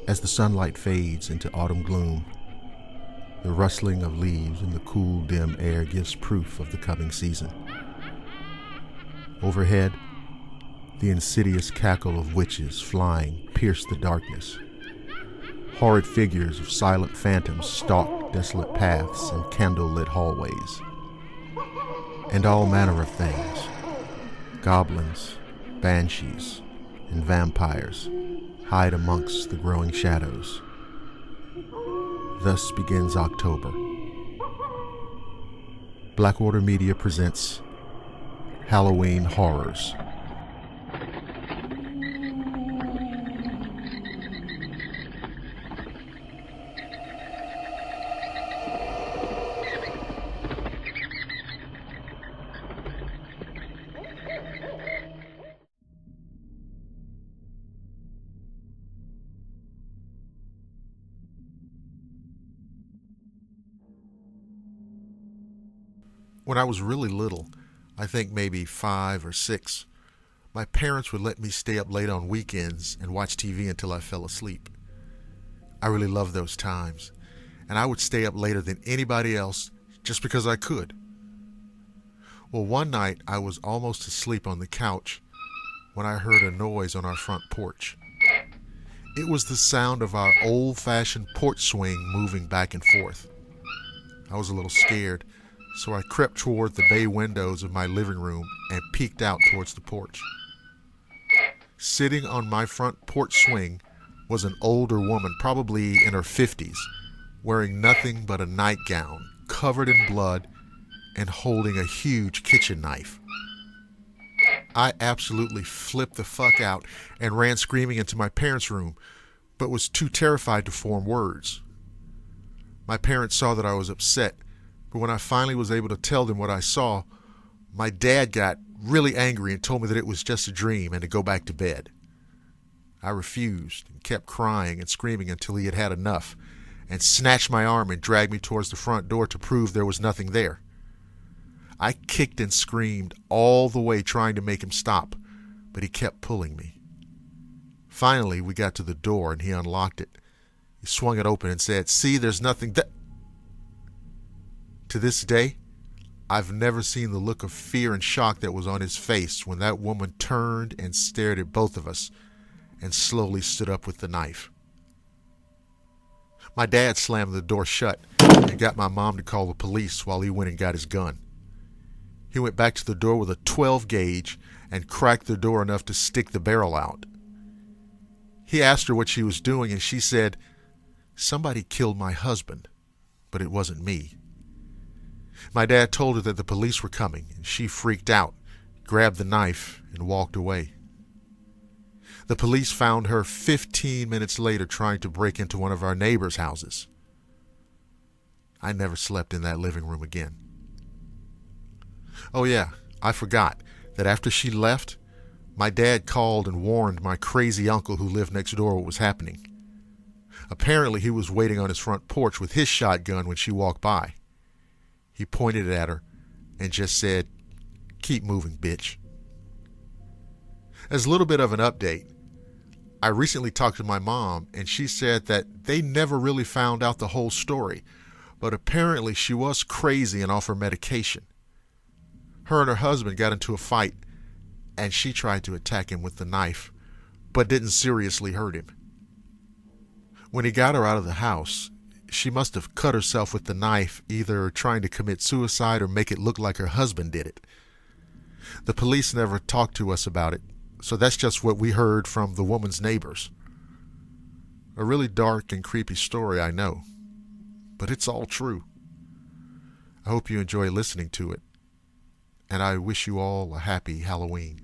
As the sunlight fades into autumn gloom, the rustling of leaves in the cool, dim air gives proof of the coming season. Overhead, the insidious cackle of witches flying pierce the darkness. Horrid figures of silent phantoms stalk desolate paths and candle-lit hallways. And all manner of things, goblins, banshees, and vampires, hide amongst the growing shadows. Thus begins October. Blackwater Media presents Halloween Horrors. When I was really little, I think maybe 5 or 6, my parents would let me stay up late on weekends and watch TV until I fell asleep. I really loved those times, and I would stay up later than anybody else just because I could. Well, one night I was almost asleep on the couch when I heard a noise on our front porch. It was the sound of our old-fashioned porch swing moving back and forth. I was a little scared, so I crept toward the bay windows of my living room and peeked out towards the porch. Sitting on my front porch swing was an older woman, probably in her 50s, wearing nothing but a nightgown, covered in blood, and holding a huge kitchen knife. I absolutely flipped the fuck out and ran screaming into my parents' room, but was too terrified to form words. My parents saw that I was upset, but when I finally was able to tell them what I saw, my dad got really angry and told me that it was just a dream and to go back to bed. I refused and kept crying and screaming until he had had enough and snatched my arm and dragged me towards the front door to prove there was nothing there. I kicked and screamed all the way trying to make him stop, but he kept pulling me. Finally, we got to the door and he unlocked it. He swung it open and said, "See, there's nothing there." To this day, I've never seen the look of fear and shock that was on his face when that woman turned and stared at both of us and slowly stood up with the knife. My dad slammed the door shut and got my mom to call the police while he went and got his gun. He went back to the door with a 12 gauge and cracked the door enough to stick the barrel out. He asked her what she was doing and she said, "Somebody killed my husband, but it wasn't me." My dad told her that the police were coming, and she freaked out, grabbed the knife, and walked away. The police found her 15 minutes later trying to break into one of our neighbors' houses. I never slept in that living room again. Oh yeah, I forgot that after she left, my dad called and warned my crazy uncle who lived next door what was happening. Apparently he was waiting on his front porch with his shotgun when she walked by. He pointed it at her and just said, "Keep moving, bitch." As a little bit of an update, I recently talked to my mom and she said that they never really found out the whole story, but apparently she was crazy and off her medication. Her and her husband got into a fight and she tried to attack him with the knife, but didn't seriously hurt him. When he got her out of the house, she must have cut herself with the knife, either trying to commit suicide or make it look like her husband did it. The police never talked to us about it, so that's just what we heard from the woman's neighbors. A really dark and creepy story, I know, but it's all true. I hope you enjoy listening to it, and I wish you all a happy Halloween.